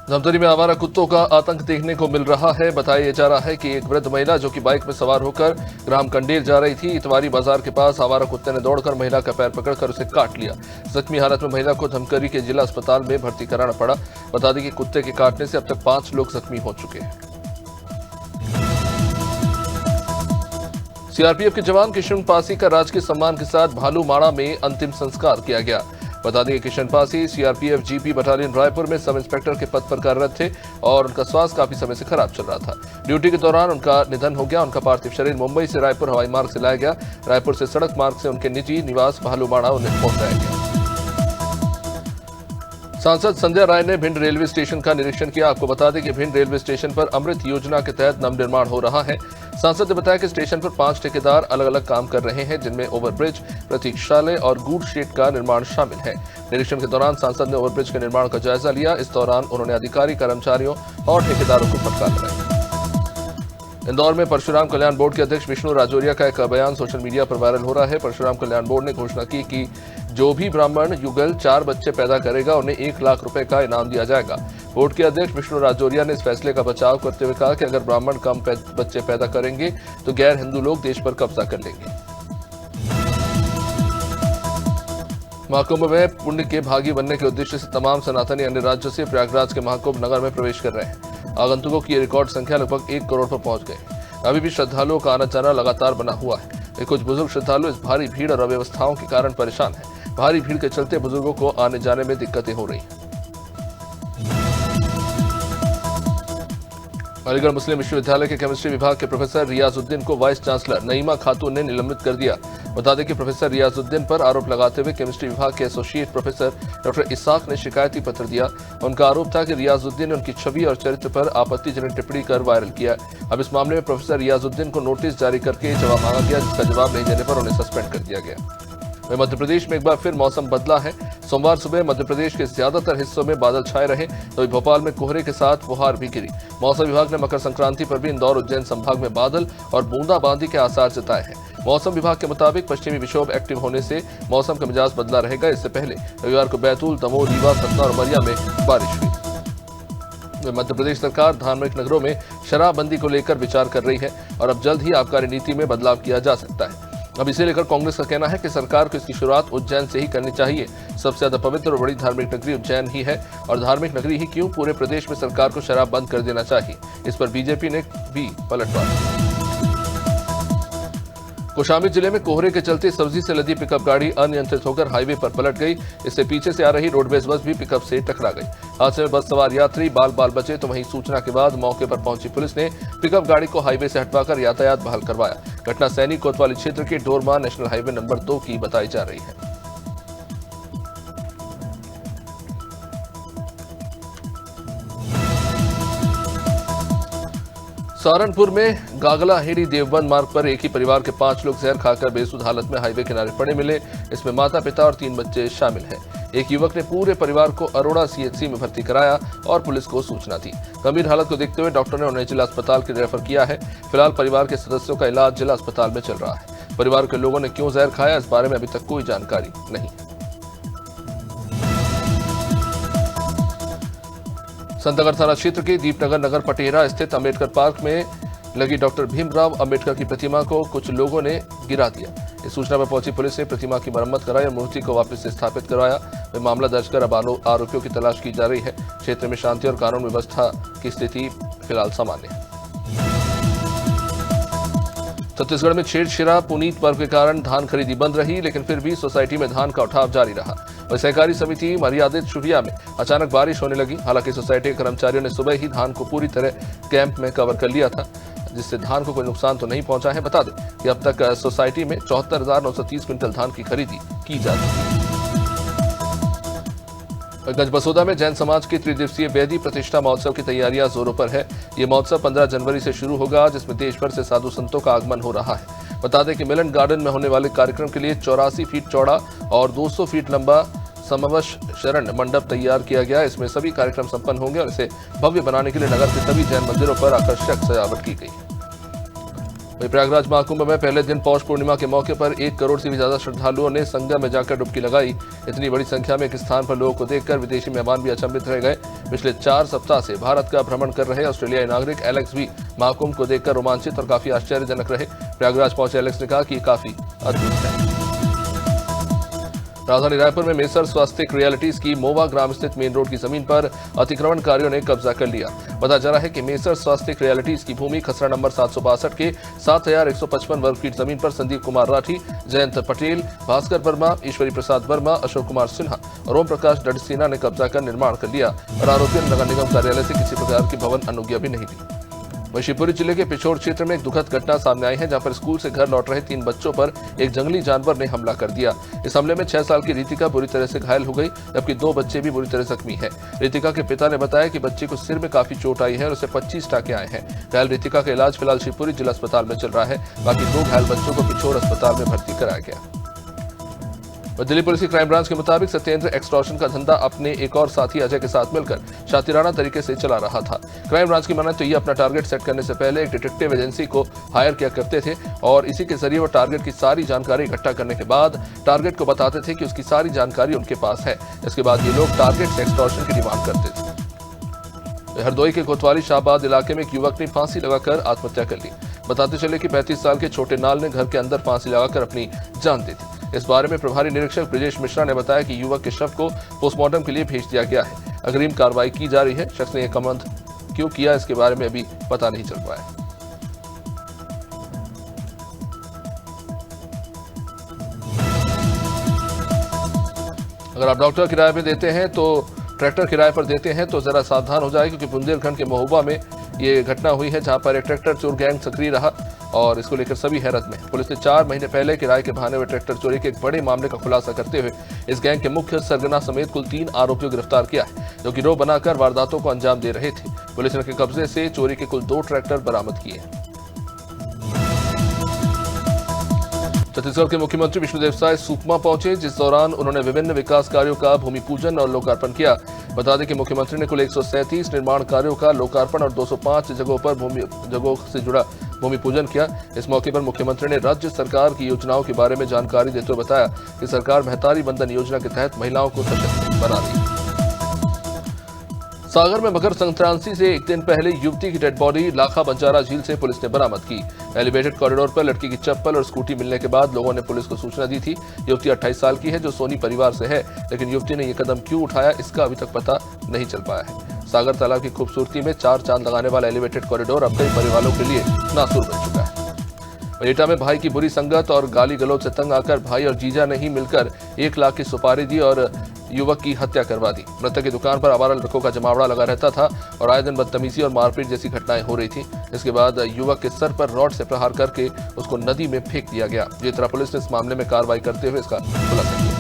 धमतरी में आवारा कुत्तों का आतंक देखने को मिल रहा है। बताया जा रहा है कि एक वृद्ध महिला जो कि बाइक में सवार होकर ग्राम कंडेल जा रही थी, इतवारी बाजार के पास आवारा कुत्ते ने दौड़कर महिला का पैर पकड़कर उसे काट लिया। जख्मी हालत में महिला को धमतरी के जिला अस्पताल में भर्ती कराना पड़ा। बता दें कि कुत्ते के काटने से अब तक 5 लोग जख्मी हो चुके हैं। सीआरपीएफ के जवान किशन पासी का राजकीय सम्मान के साथ भालूमाड़ा में अंतिम संस्कार किया गया। बता दें कि Kishan Pasi CRPF GP battalion Raipur में सब इंस्पेक्टर के पद पर कार्यरत थे और उनका स्वास्थ्य काफी समय से खराब चल रहा था। ड्यूटी के दौरान उनका निधन हो गया। उनका पार्थिव शरीर मुंबई से रायपुर हवाई मार्ग से लाया गया। रायपुर से सड़क मार्ग से उनके निजी निवास भालूमाड़ा उन्हें पहुंचाया गया। सांसद संध्या राय ने भिंड रेलवे स्टेशन का निरीक्षण किया। आपको बता दें कि भिंड रेलवे स्टेशन पर अमृत योजना के तहत नवनिर्माण हो रहा है। सांसद ने बताया कि स्टेशन पर 5 ठेकेदार अलग अलग काम कर रहे हैं, जिनमें ओवरब्रिज, प्रतीक्षालय और गुड शेड का निर्माण शामिल है। निरीक्षण के दौरान सांसद ने ओवरब्रिज के निर्माण का जायजा लिया। इस दौरान उन्होंने अधिकारी, कर्मचारियों और ठेकेदारों को फटकार लगाई। इंदौर में परशुराम कल्याण बोर्ड के अध्यक्ष विष्णु राजौरिया का एक बयान सोशल मीडिया पर वायरल हो रहा है। परशुराम कल्याण बोर्ड ने घोषणा की कि जो भी ब्राह्मण युगल 4 बच्चे पैदा करेगा उन्हें 1 लाख रुपए का इनाम दिया जाएगा। बोर्ड के अध्यक्ष विष्णु राजौरिया ने इस फैसले का बचाव करते हुए कहा कि अगर ब्राह्मण कम बच्चे पैदा करेंगे तो गैर हिंदू लोग देश पर कब्जा कर लेंगे। महाकुंभ में पुण्य के भागी बनने के उद्देश्य से तमाम सनातनी अन्य राज्यों से प्रयागराज के महाकुंभ नगर में प्रवेश कर रहे हैं। आगंतुकों की रिकॉर्ड संख्या लगभग 1 करोड़ पर पहुंच गई। अभी भी श्रद्धालुओं का आना जाना लगातार बना हुआ है। कुछ बुजुर्ग श्रद्धालु इस भारी भीड़ और अव्यवस्थाओं के कारण परेशान हैं। भारी भीड़ के चलते बुजुर्गों को आने जाने में दिक्कतें हो रही हैं। अलीगढ़ मुस्लिम विश्वविद्यालय के केमिस्ट्री विभाग के प्रोफेसर रियाजुद्दीन को वाइस चांसलर नईमा खातून ने निलंबित कर दिया। बता दें कि प्रोफेसर रियाजुद्दीन पर आरोप लगाते हुए केमिस्ट्री विभाग के एसोसिएट प्रोफेसर डॉक्टर इसाक ने शिकायती पत्र दिया। उनका आरोप था कि रियाजुद्दीन ने उनकी छवि और चरित्र पर आपत्तिजनक टिप्पणी कर वायरल किया। अब इस मामले में प्रोफेसर रियाजुद्दीन को नोटिस जारी करके जवाब मांगा गया, जिसका जवाब नहीं देने पर उन्हें सस्पेंड कर दिया गया। वहीं मध्य प्रदेश में एक बार फिर मौसम बदला है। सोमवार सुबह मध्य प्रदेश के ज्यादातर हिस्सों में बादल छाए रहे, तो भोपाल में कोहरे के साथ फुहार भी गिरी। मौसम विभाग ने मकर संक्रांति पर भी इंदौर उज्जैन संभाग में बादल और बूंदाबांदी के आसार जताए हैं। मौसम विभाग के मुताबिक पश्चिमी विक्षोभ एक्टिव होने से मौसम का मिजाज बदला रहेगा। इससे पहले रविवार को बैतूल, दमोह, रीवा, सतना और उमरिया में बारिश हुई। मध्य प्रदेश सरकार धार्मिक नगरों में शराबबंदी को लेकर विचार कर रही है और अब जल्द ही आबकारी नीति में बदलाव किया जा सकता है। अब इसे लेकर कांग्रेस का कहना है कि सरकार को इसकी शुरुआत उज्जैन से ही करनी चाहिए। सबसे ज्यादा पवित्र और बड़ी धार्मिक नगरी उज्जैन ही है और धार्मिक नगरी ही क्यों, पूरे प्रदेश में सरकार को शराब बंद कर देना चाहिए। इस पर बीजेपी ने भी पलटवार। कौशाम्बी जिले में कोहरे के चलते सब्जी से लदी पिकअप गाड़ी अनियंत्रित होकर हाईवे पर पलट गई। इससे पीछे से आ रही रोडवेज बस भी पिकअप से टकरा गई। हादसे में बस सवार यात्री बाल बाल बचे, तो वहीं सूचना के बाद मौके पर पहुंची पुलिस ने पिकअप गाड़ी को हाईवे से हटवाकर यातायात बहाल करवाया। घटना सैनी कोतवाली क्षेत्र के डोरमा नेशनल हाईवे नंबर 2 की बताई जा रही है। सहारनपुर में गागला हेड़ी देवबंद मार्ग पर एक ही परिवार के 5 लोग जहर खाकर बेसुध हालत में हाईवे किनारे पड़े मिले। इसमें माता, पिता और 3 बच्चे शामिल हैं। एक युवक ने पूरे परिवार को अरोड़ा सीएचसी में भर्ती कराया और पुलिस को सूचना दी। गंभीर हालत को देखते हुए डॉक्टर ने उन्हें जिला अस्पताल के लिए रेफर किया है। फिलहाल परिवार के सदस्यों का इलाज जिला अस्पताल में चल रहा है। परिवार के लोगों ने क्यों जहर खाया, इस बारे में अभी तक कोई जानकारी नहीं। संतनगर थाना क्षेत्र के दीपनगर नगर पटेरा स्थित अम्बेडकर पार्क में लगी डॉक्टर भीमराव अंबेडकर की प्रतिमा को कुछ लोगों ने गिरा दिया। इस सूचना पर पहुंची पुलिस ने प्रतिमा की मरम्मत कराई और मूर्ति को वापस से स्थापित करवाया। वे मामला दर्ज कर अब आरोपियों की तलाश की जा रही है। क्षेत्र में शांति और कानून व्यवस्था की स्थिति फिलहाल सामान्य है। छत्तीसगढ़ में छेड़छेड़ा पुनीत पर्व के कारण धान खरीदी बंद रही, लेकिन फिर भी सोसाइटी में धान का उठाव जारी रहा। वह सहकारी समिति मर्यादित शुभिया में अचानक बारिश होने लगी। हालांकि सोसाइटी के कर्मचारियों ने सुबह ही धान को पूरी तरह कैंप में कवर कर लिया था, जिससे धान को कोई नुकसान तो नहीं पहुंचा है। बता दें कि अब तक सोसाइटी में 74,930 क्विंटल धान की खरीदी की जा चुकी है। गंजबसोदा में जैन समाज की त्रिदिवसीय बेदी प्रतिष्ठा महोत्सव की तैयारियां जोरों पर है। ये महोत्सव 15 जनवरी से शुरू होगा, जिसमें देश भर से साधु संतों का आगमन हो रहा है। बता दें कि मिलन गार्डन में होने वाले कार्यक्रम के लिए 84 फीट चौड़ा और 200 फीट लंबा समवश शरण मंडप तैयार किया गया। इसमें सभी कार्यक्रम संपन्न होंगे और इसे भव्य बनाने के लिए नगर के सभी जैन मंदिरों पर आकर्षक सजावट की गई है। वहीं प्रयागराज महाकुंभ में पहले दिन पौष पूर्णिमा के मौके पर 1 करोड़ से भी ज्यादा श्रद्धालुओं ने संगम में जाकर डुबकी लगाई। इतनी बड़ी संख्या में एक स्थान पर लोगों को देखकर विदेशी मेहमान भी अचंभित रह गए। पिछले 4 सप्ताह से भारत का भ्रमण कर रहे ऑस्ट्रेलियाई नागरिक एलेक्स भी महाकुंभ को देखकर रोमांचित और काफी आश्चर्यजनक रहे। प्रयागराज पहुंचे एलेक्स ने कहा कि काफी अद्भुत है। राजधानी रायपुर में मेसर स्वास्तिक रियल्टीज की मोवा ग्राम स्थित मेन रोड की जमीन पर अतिक्रमणकारियों ने कब्जा कर लिया। बताया जा रहा है कि मेसर स्वास्तिक रियल्टीज की भूमि खसरा नंबर 762 के 7155 वर्ग फीट जमीन पर संदीप कुमार राठी, जयंत पटेल, भास्कर वर्मा, ईश्वरी प्रसाद वर्मा, अशोक कुमार सिन्हा और ओम प्रकाश डडसीना ने कब्जा कर निर्माण कर लिया और आरोपियों ने नगर निगम कार्यालय से किसी प्रकार की भवन अनुज्ञा भी नहीं दी। वहीं शिवपुरी जिले के पिछोर क्षेत्र में एक दुखद घटना सामने आई है, जहां पर स्कूल से घर लौट रहे 3 बच्चों पर एक जंगली जानवर ने हमला कर दिया। इस हमले में 6 साल की रितिका बुरी तरह से घायल हो गई, जबकि 2 बच्चे भी बुरी तरह जख्मी हैं। रितिका के पिता ने बताया कि बच्चे को सिर में काफी चोट आई है और उसे 25 टाके आए हैं। घायल रितिका का इलाज फिलहाल शिवपुरी जिला अस्पताल में चल रहा है। बाकी 2 घायल बच्चों को पिछोर अस्पताल में भर्ती कराया गया। दिल्ली पुलिस की क्राइम ब्रांच के मुताबिक सत्येंद्र एक्सटॉर्शन का धंधा अपने एक और साथी अजय के साथ मिलकर शातिराना तरीके से चला रहा था। क्राइम ब्रांच की माने तो ये अपना टारगेट सेट करने से पहले एक डिटेक्टिव एजेंसी को हायर किया करते थे और इसी के जरिए वो टारगेट की सारी जानकारी इकट्ठा करने के बाद टारगेट को बताते थे कि उसकी सारी जानकारी उनके पास है। इसके बाद ये लोग टारगेट से एक्सटॉर्शन की डिमांड करते थे। हरदोई के कोतवाली शाहबाद इलाके में एक युवक ने फांसी लगाकर आत्महत्या कर ली। बताते चले कि 35 साल के छोटे नाल ने घर के अंदर फांसी लगाकर अपनी जान दे दी। इस बारे में प्रभारी निरीक्षक ब्रिजेश मिश्रा ने बताया कि युवक के शव को पोस्टमार्टम के लिए भेज दिया गया है। अग्रिम कार्रवाई की जा रही है। शख्स ने यह कमंद क्यों किया, इसके बारे में अभी पता नहीं चल पाया। अगर आप डॉक्टर किराए पे देते हैं तो ट्रैक्टर किराए पर देते हैं तो जरा सावधान हो जाए, क्योंकि बुंदेलखंड के महोबा में ये घटना हुई है, जहां पर एक ट्रैक्टर चोर गैंग सक्रिय रहा और इसको लेकर सभी हैरत में। पुलिस ने 4 महीने पहले किराए के बहाने हुए ट्रैक्टर चोरी के एक बड़े मामले का खुलासा करते हुए इस गैंग के मुख्य सरगना समेत कुल 3 आरोपियों को गिरफ्तार किया है, जो गिरोह बनाकर वारदातों को अंजाम दे रहे थे। पुलिस ने उनके कब्जे से चोरी के कुल 2 ट्रैक्टर बरामद किए। छत्तीसगढ़ के मुख्यमंत्री विष्णुदेव साय सुकमा पहुंचे, जिस दौरान उन्होंने विभिन्न विकास कार्यों का भूमि पूजन और लोकार्पण किया। बता दें कि मुख्यमंत्री ने कुल 137 निर्माण कार्यों का लोकार्पण और 205 जगहों से जुड़ा भूमि पूजन किया। इस मौके पर मुख्यमंत्री ने राज्य सरकार की योजनाओं के बारे में जानकारी देते हुए बताया कि सरकार महतारी बंधन योजना के तहत महिलाओं को सशक्त बना रही है। सागर में मकर संक्रांति से एक दिन पहले युवती की डेड बॉडी लाखा बंजारा झील से पुलिस ने बरामद की। एलिवेटेड कॉरिडोर पर लड़की की चप्पल और स्कूटी मिलने के बाद लोगों ने पुलिस को सूचना दी थी। युवती 28 साल की है, जो सोनी परिवार से है, लेकिन युवती ने यह कदम क्यों उठाया, इसका अभी तक पता नहीं चल पाया है। सागर तालाब की खूबसूरती में 4 चांद लगाने वाला एलिवेटेड कॉरिडोर अब कई परिवारों के लिए नासूर बन चुका है। एटा में भाई की बुरी संगत और गाली गलौज से तंग आकर भाई और जीजा ने ही मिलकर 1 लाख की सुपारी दी और युवक की हत्या करवा दी। मृतक की दुकान पर आवारा लड़कों का जमावड़ा लगा रहता था और आए दिन बदतमीजी और मारपीट जैसी घटनाएं हो रही थी। इसके बाद युवक के सर पर रॉड से प्रहार करके उसको नदी में फेंक दिया गया। जेतरा पुलिस ने इस मामले में कार्रवाई करते हुए इसका खुलासा किया।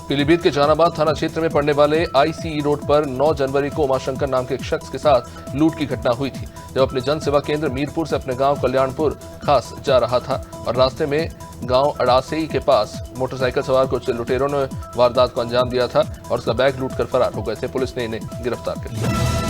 पीलीभीत के जहानाबाद थाना क्षेत्र में पड़ने वाले आईसीई रोड पर 9 जनवरी को उमाशंकर नाम के एक शख्स के साथ लूट की घटना हुई थी, जब अपने जन सेवा केंद्र मीरपुर से अपने गांव कल्याणपुर खास जा रहा था और रास्ते में गांव अड़ासेई के पास मोटरसाइकिल सवार कुछ लुटेरों ने वारदात को अंजाम दिया था और उसका बैग लूटकर फरार हो गए थे। पुलिस ने इन्हें गिरफ्तार कर लिया।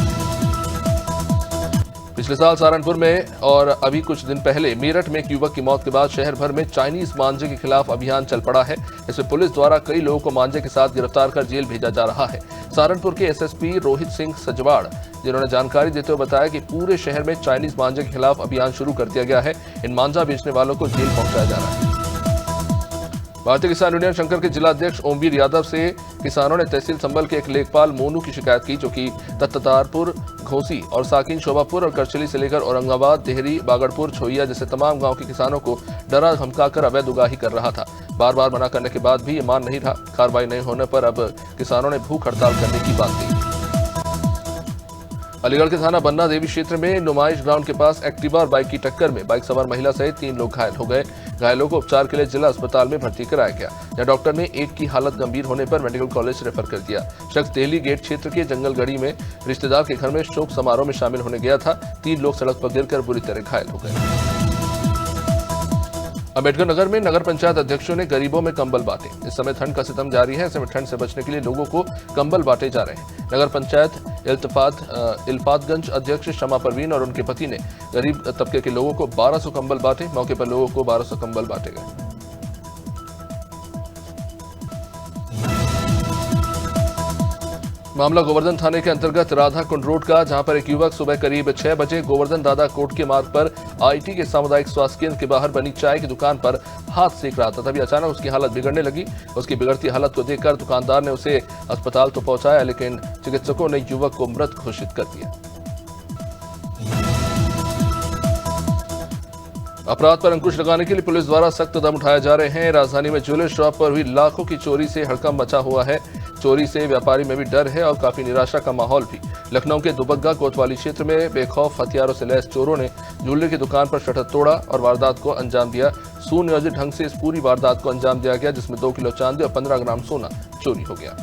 पिछले साल सहारनपुर में और अभी कुछ दिन पहले मेरठ में एक युवक की मौत के बाद शहर भर में चाइनीज मांझे के खिलाफ अभियान चल पड़ा है। इसमें पुलिस द्वारा कई लोगों को मांझे के साथ गिरफ्तार कर जेल भेजा जा रहा है। सहारनपुर के एसएसपी रोहित सिंह सजवाड़, जिन्होंने जानकारी देते हुए बताया कि पूरे शहर में चाइनीज मांझे के खिलाफ अभियान शुरू कर दिया गया है। इन मांझा बेचने वालों को जेल पहुंचाया जा रहा है। भारतीय किसान यूनियन शंकर के जिलाध्यक्ष ओमवीर यादव से किसानों ने तहसील संभल के एक लेखपाल मोनू की शिकायत की, जो कि दत्तारपुर, घोसी और साकिन, शोभापुर और करचली से लेकर औरंगाबाद, देहरी, बागड़पुर, छोइया जैसे तमाम गांव के किसानों को डरा धमकाकर अवैध उगाही कर रहा था। बार बार मना करने के बाद भी ये मान नहीं रहा। कार्रवाई नहीं होने पर अब किसानों ने भूख हड़ताल करने की बात कही। अलीगढ़ के थाना बन्ना देवी क्षेत्र में नुमाइश ग्राउंड के पास एक्टिवा और बाइक की टक्कर में बाइक सवार महिला सहित 3 लोग घायल हो गए। घायलों को उपचार के लिए जिला अस्पताल में भर्ती कराया गया, जहां डॉक्टर ने एक की हालत गंभीर होने पर मेडिकल कॉलेज रेफर कर दिया। शख्स देहली गेट क्षेत्र के जंगलगढ़ी में रिश्तेदार के घर में शोक समारोह में शामिल होने गया था। 3 लोग सड़क पर गिरकर बुरी तरह घायल हो गए। अम्बेडकर नगर में नगर पंचायत अध्यक्षों ने गरीबों में कंबल बांटे। इस समय ठंड का सितम जारी है, ऐसे में ठंड से बचने के लिए लोगों को कंबल बांटे जा रहे हैं। नगर पंचायत इल्फातगंज अध्यक्ष शमा परवीन और उनके पति ने गरीब तबके के लोगों को 1200 कंबल बांटे। मौके पर लोगों को 1200 कंबल बांटे गए। मामला गोवर्धन थाने के अंतर्गत राधा कुंड रोड का, जहां पर एक युवक सुबह करीब 6 बजे गोवर्धन दादा कोर्ट के मार्ग पर आईटी के सामुदायिक स्वास्थ्य केंद्र के बाहर बनी चाय की दुकान पर हाथ सेक रहा था। तभी अचानक उसकी हालत बिगड़ने लगी। उसकी बिगड़ती हालत को देखकर दुकानदार ने उसे अस्पताल तो पहुंचाया, लेकिन चिकित्सकों ने युवक को मृत घोषित कर दिया। अपराध पर अंकुश लगाने के लिए पुलिस द्वारा सख्त कदम उठाए जा रहे हैं। राजधानी में ज्वेलरी शॉप पर हुई लाखों की चोरी से हड़कंप मचा हुआ है। चोरी से व्यापारी में भी डर है और काफी निराशा का माहौल भी। लखनऊ के दुबग्गा कोतवाली क्षेत्र में बेखौफ हथियारों से लैस चोरों ने ज्वेलरी की दुकान पर शटर तोड़ा और वारदात को अंजाम दिया। सुनियोजित ढंग से इस पूरी वारदात को अंजाम दिया गया, जिसमें 2 किलो चांदी और 15 ग्राम सोना चोरी हो गया।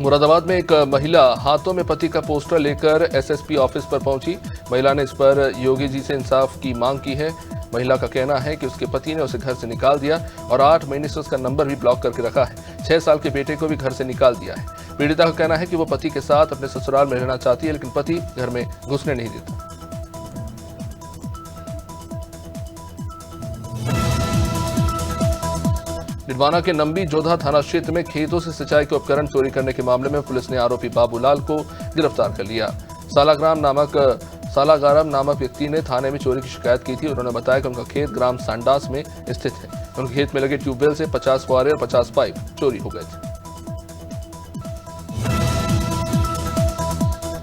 मुरादाबाद में एक महिला हाथों में पति का पोस्टर लेकर एसएसपी ऑफिस पर पहुंची। महिला ने इस पर योगी जी से इंसाफ की मांग की है। महिला का कहना है कि उसके पति ने उसे घर से निकाल दिया और 8 महीने से उसका नंबर भी ब्लॉक करके रखा है। 6 साल के बेटे को भी घर से निकाल दिया है। पीड़िता का कहना है कि वो पति के साथ अपने ससुराल में रहना चाहती है, लेकिन पति घर में घुसने नहीं देता। डिडवाना के नंबी जोधा थाना क्षेत्र में खेतों से सिंचाई के उपकरण चोरी करने के मामले में पुलिस ने आरोपी बाबूलाल को गिरफ्तार कर लिया। सालागारम नामक व्यक्ति ने थाने में चोरी की शिकायत की थी। उन्होंने बताया कि उनका खेत ग्राम सांडास में स्थित है। उनके खेत में लगे ट्यूबवेल से 50 फुहारे और 50 पाइप चोरी हो गए थे।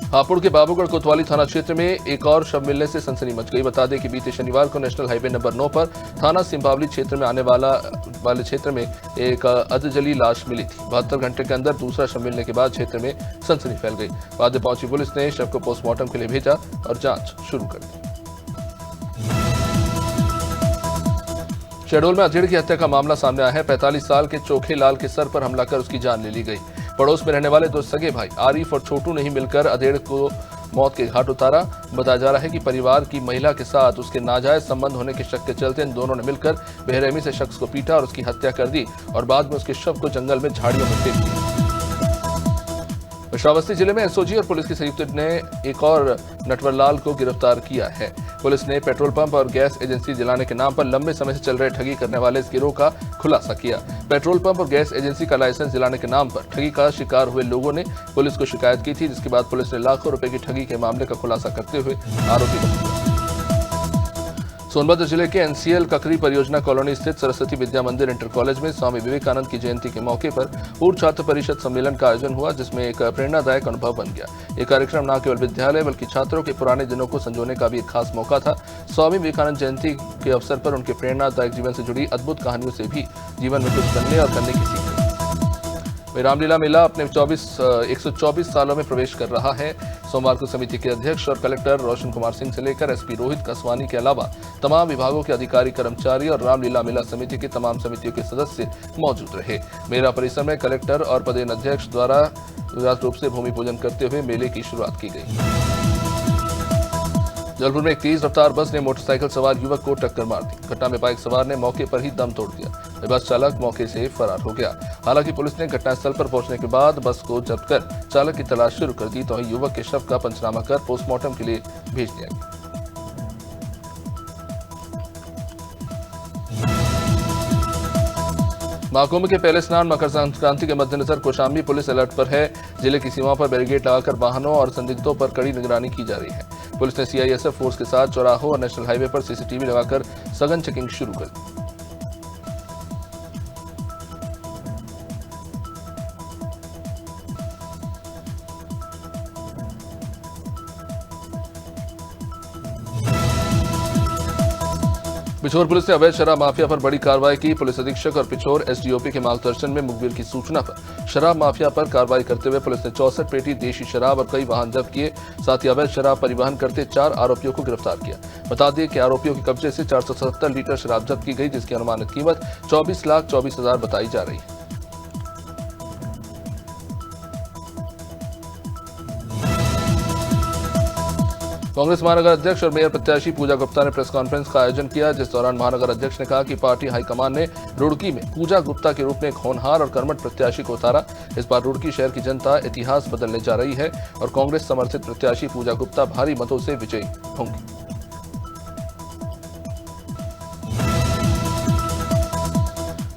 हापुड़ के बाबूगढ़ कोतवाली थाना क्षेत्र में एक और शव मिलने से सनसनी मच गई। बता दें कि बीते शनिवार को नेशनल हाईवे नंबर 9 पर थाना सिंबावली क्षेत्र में आने वाले क्षेत्र में एक अधजली लाश मिली थी। 72 घंटे के अंदर दूसरा शव मिलने के बाद क्षेत्र में सनसनी फैल गई। बाद में पहुंची पुलिस ने शव को पोस्टमार्टम के लिए भेजा और जांच शुरू कर दी। शहडोल में अधेड़ की हत्या का मामला सामने आया है। 45 साल के चोखे लाल के सर पर हमला कर उसकी जान ले ली गई। पड़ोस में रहने वाले 2 सगे भाई आरिफ और छोटू ने ही मिलकर अधेड़ को मौत के घाट उतारा। बताया जा रहा है कि परिवार की महिला के साथ उसके नाजायज संबंध होने के शक के चलते इन दोनों ने मिलकर बेरहमी से शख्स को पीटा और उसकी हत्या कर दी और बाद में उसके शव को जंगल में झाड़ियों में फेंक दिया। श्रावस्ती जिले में एसओजी और पुलिस की संयुक्त टीम ने एक और नटवरलाल को गिरफ्तार किया है। पुलिस ने पेट्रोल पंप और गैस एजेंसी दिलाने के नाम पर लंबे समय से चल रहे ठगी करने वाले इस गिरोह का खुलासा किया। पेट्रोल पंप और गैस एजेंसी का लाइसेंस दिलाने के नाम पर ठगी का शिकार हुए लोगों ने पुलिस को शिकायत की थी, जिसके बाद पुलिस ने लाखों रुपए की ठगी के मामले का खुलासा करते हुए आरोपी को। सोनभद्र जिले के एनसीएल ककरी परियोजना कॉलोनी स्थित सरस्वती विद्या मंदिर इंटर कॉलेज में स्वामी विवेकानंद की जयंती के मौके पर पूर्व छात्र परिषद सम्मेलन का आयोजन हुआ, जिसमें एक प्रेरणादायक अनुभव बन गया। ये कार्यक्रम न केवल विद्यालय बल्कि छात्रों के पुराने दिनों को संजोने का भी एक खास मौका था। स्वामी विवेकानंद जयंती के अवसर पर उनके प्रेरणादायक जीवन से जुड़ी अद्भुत कहानियों से भी जीवन में कुछ बनने और करने की सीख। रामलीला मेला अपने 124 सालों में प्रवेश कर रहा है। सोमवार को समिति के अध्यक्ष और कलेक्टर रोशन कुमार सिंह से लेकर एसपी रोहित कसवानी के अलावा तमाम विभागों के अधिकारी, कर्मचारी और रामलीला मेला समिति के तमाम समितियों के सदस्य मौजूद रहे। मेला परिसर में कलेक्टर और पदेन अध्यक्ष द्वारा विधिवत रूप से भूमि पूजन करते हुए मेले की शुरुआत की गई। जबलपुर में एक तेज रफ्तार बस ने मोटरसाइकिल सवार युवक को टक्कर मार दी। घटना में बाइक सवार ने मौके पर ही दम तोड़ दिया। बस चालक मौके से फरार हो गया। हालांकि पुलिस ने घटनास्थल पर पहुंचने के बाद बस को जब्त कर चालक की तलाश शुरू कर दी, तो वहीं युवक के शव का पंचनामा कर पोस्टमार्टम के लिए भेज दिया गया। महाकुंभ के पहले स्नान मकर संक्रांति के मद्देनजर कौशाम्बी पुलिस अलर्ट पर है। जिले की सीमा पर बैरिकेड लगाकर वाहनों और संदिग्धों पर कड़ी निगरानी की जा रही है। पुलिस ने सीआईएसएफ फोर्स के साथ चौराहों और नेशनल हाईवे पर सीसीटीवी लगाकर सघन चेकिंग शुरू कर दी। पिछोर पुलिस ने अवैध शराब माफिया पर बड़ी कार्रवाई की। पुलिस अधीक्षक और पिछोर एसडीओपी के मार्गदर्शन में मुखबिर की सूचना पर शराब माफिया पर कार्रवाई करते हुए पुलिस ने 64 पेटी देशी शराब और कई वाहन जब्त किए। साथ ही अवैध शराब परिवहन करते 4 आरोपियों को गिरफ्तार किया। बता दें कि आरोपियों के कब्जे से 477 लीटर शराब जब्त की गई, जिसकी अनुमानित कीमत 24,24,000 बताई जा रही है। कांग्रेस महानगर अध्यक्ष और मेयर प्रत्याशी पूजा गुप्ता ने प्रेस कॉन्फ्रेंस का आयोजन किया, जिस दौरान महानगर अध्यक्ष ने कहा कि पार्टी हाईकमान ने रुड़की में पूजा गुप्ता के रूप में एक होनहार और कर्मठ प्रत्याशी को उतारा। इस बार रुड़की शहर की जनता इतिहास बदलने जा रही है और कांग्रेस समर्थित प्रत्याशी पूजा गुप्ता भारी मतों से विजयी होंगी।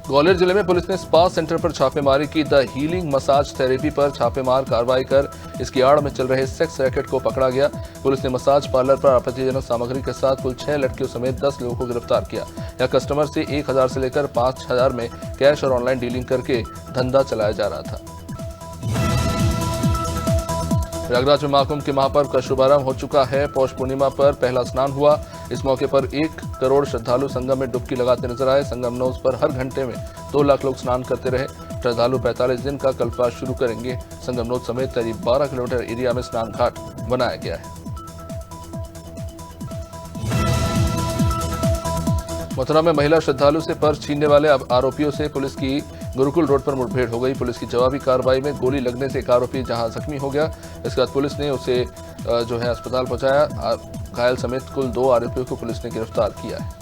ग्वालियर जिले में पुलिस ने स्पा सेंटर पर छापेमारी की। द हीलिंग मसाज थेरेपी पर छापेमार कार्रवाई कर इसकी आड़ में चल रहे सेक्स रैकेट को पकड़ा गया। पुलिस ने मसाज पार्लर पर आपत्तिजनक सामग्री के साथ कुल 6 लड़कियों समेत 10 लोगों को गिरफ्तार किया। यह कस्टमर से 1000 से लेकर 5000 में कैश और ऑनलाइन डीलिंग करके धंधा चलाया जा रहा था। प्रयागराज में महाकुंभ के महापर्व का शुभारंभ हो चुका है। पौष पूर्णिमा पर पहला स्नान हुआ। इस मौके पर 1 करोड़ श्रद्धालु संगम में डुबकी लगाते नजर आए। संगम नौज पर हर घंटे में 2 लाख लोग स्नान करते रहे। श्रद्धालु 45 दिन का कल्पवास शुरू करेंगे। संगम नौज समेत करीब 12 किलोमीटर एरिया में स्नान घाट बनाया गया है। मथुरा में महिला श्रद्धालु से पर्स छीनने वाले आरोपियों से पुलिस की गुरुकुल रोड पर मुठभेड़ हो गई। पुलिस की जवाबी कार्रवाई में गोली लगने से एक आरोपी जहां जख्मी हो गया, इसके बाद पुलिस ने उसे अस्पताल पहुंचाया। घायल समेत कुल 2 आरोपियों को पुलिस ने गिरफ्तार किया है।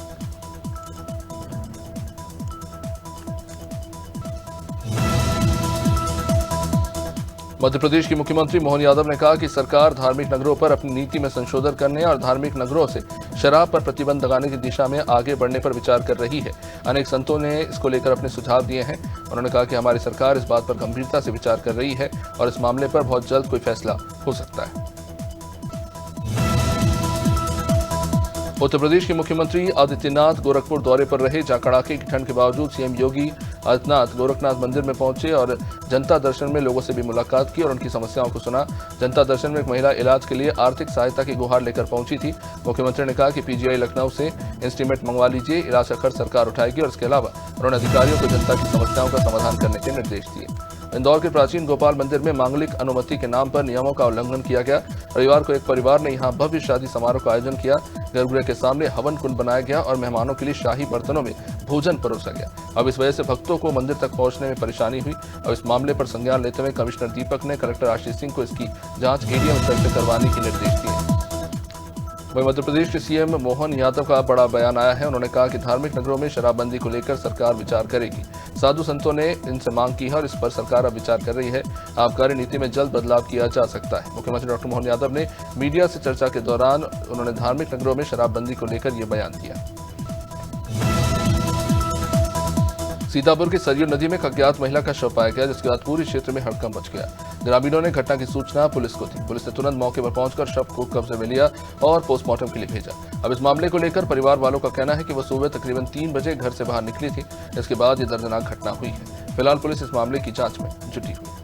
मध्य प्रदेश के मुख्यमंत्री मोहन यादव ने कहा कि सरकार धार्मिक नगरों पर अपनी नीति में संशोधन करने और धार्मिक नगरों से शराब पर प्रतिबंध लगाने की दिशा में आगे बढ़ने पर विचार कर रही है। अनेक संतों ने इसको लेकर अपने सुझाव दिए हैं। उन्होंने कहा कि हमारी सरकार इस बात पर गंभीरता से विचार कर रही है और इस मामले पर बहुत जल्द कोई फैसला हो सकता है। उत्तर प्रदेश के मुख्यमंत्री आदित्यनाथ गोरखपुर दौरे पर रहे, जहां कड़ाके की ठंड के बावजूद सीएम योगी आदित्यनाथ गोरखनाथ मंदिर में पहुंचे और जनता दर्शन में लोगों से भी मुलाकात की और उनकी समस्याओं को सुना। जनता दर्शन में एक महिला इलाज के लिए आर्थिक सहायता की गुहार लेकर पहुंची थी। मुख्यमंत्री ने कहा कि पीजीआई लखनऊ से इंस्ट्रूमेंट मंगवा लीजिए, इलाज का खर्च सरकार उठाएगी और इसके अलावा उन्होंने अधिकारियों को जनता की समस्याओं का समाधान करने के निर्देश दिए। इंदौर के प्राचीन गोपाल मंदिर में मांगलिक अनुमति के नाम पर नियमों का उल्लंघन किया गया। रविवार को एक परिवार ने यहां भव्य शादी समारोह का आयोजन किया। गर्भगृह के सामने हवन कुंड बनाया गया और मेहमानों के लिए शाही बर्तनों में भोजन परोसा गया। अब इस वजह से भक्तों को मंदिर तक पहुंचने में परेशानी हुई। अब इस मामले पर संज्ञान लेते हुए कमिश्नर दीपक ने कलेक्टर आशीष सिंह को इसकी जांच एडीएम स्तर से करवाने के निर्देश दिए। वहीं मध्य प्रदेश के सीएम मोहन यादव का बड़ा बयान आया है। उन्होंने कहा कि धार्मिक नगरों में शराबबंदी को लेकर सरकार विचार करेगी। साधु संतों ने इनसे मांग की है और इस पर सरकार अब विचार कर रही है। आबकारी नीति में जल्द बदलाव किया जा सकता है। मुख्यमंत्री डॉक्टर मोहन यादव ने मीडिया से चर्चा के दौरान उन्होंने धार्मिक नगरों में शराबबंदी को लेकर यह बयान दिया। सीतापुर की सरयू नदी में एक अज्ञात महिला का शव पाया गया, जिसके बाद पूरे क्षेत्र में हड़कंप मच गया। ग्रामीणों ने घटना की सूचना पुलिस को दी। पुलिस ने तुरंत मौके पर पहुंचकर शव को कब्जे में लिया और पोस्टमार्टम के लिए भेजा। अब इस मामले को लेकर परिवार वालों का कहना है कि वह सुबह तकरीबन 3 बजे घर से बाहर निकली थी। इसके बाद ये दर्दनाक घटना हुई है। फिलहाल पुलिस इस मामले की जांच में जुटी हुई है।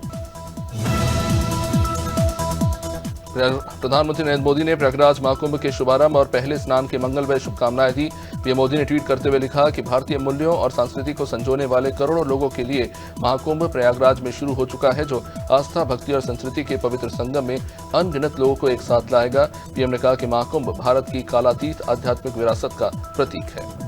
प्रधानमंत्री नरेंद्र मोदी ने प्रयागराज महाकुंभ के शुभारंभ और पहले स्नान के मंगलमय शुभकामनाएं दी। पीएम मोदी ने ट्वीट करते हुए लिखा कि भारतीय मूल्यों और संस्कृति को संजोने वाले करोड़ों लोगों के लिए महाकुंभ प्रयागराज में शुरू हो चुका है, जो आस्था, भक्ति और संस्कृति के पवित्र संगम में अनगिनत लोगों को एक साथ लाएगा। पीएम ने कहा कि महाकुंभ भारत की कालातीत आध्यात्मिक विरासत का प्रतीक है।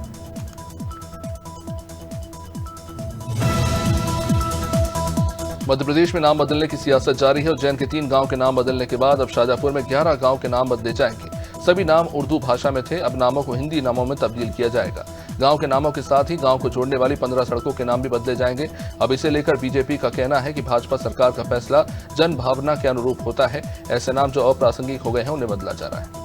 मध्य प्रदेश में नाम बदलने की सियासत जारी है। उज्जैन के 3 गांव के नाम बदलने के बाद अब शाजापुर में 11 गांव के नाम बदले जाएंगे। सभी नाम उर्दू भाषा में थे, अब नामों को हिंदी नामों में तब्दील किया जाएगा। गांव के नामों के साथ ही गांव को जोड़ने वाली 15 सड़कों के नाम भी बदले जाएंगे। अब इसे लेकर बीजेपी का कहना है कि भाजपा सरकार का फैसला जन भावना के अनुरूप होता है। ऐसे नाम जो अप्रासंगिक हो गए हैं उन्हें बदला जा रहा है।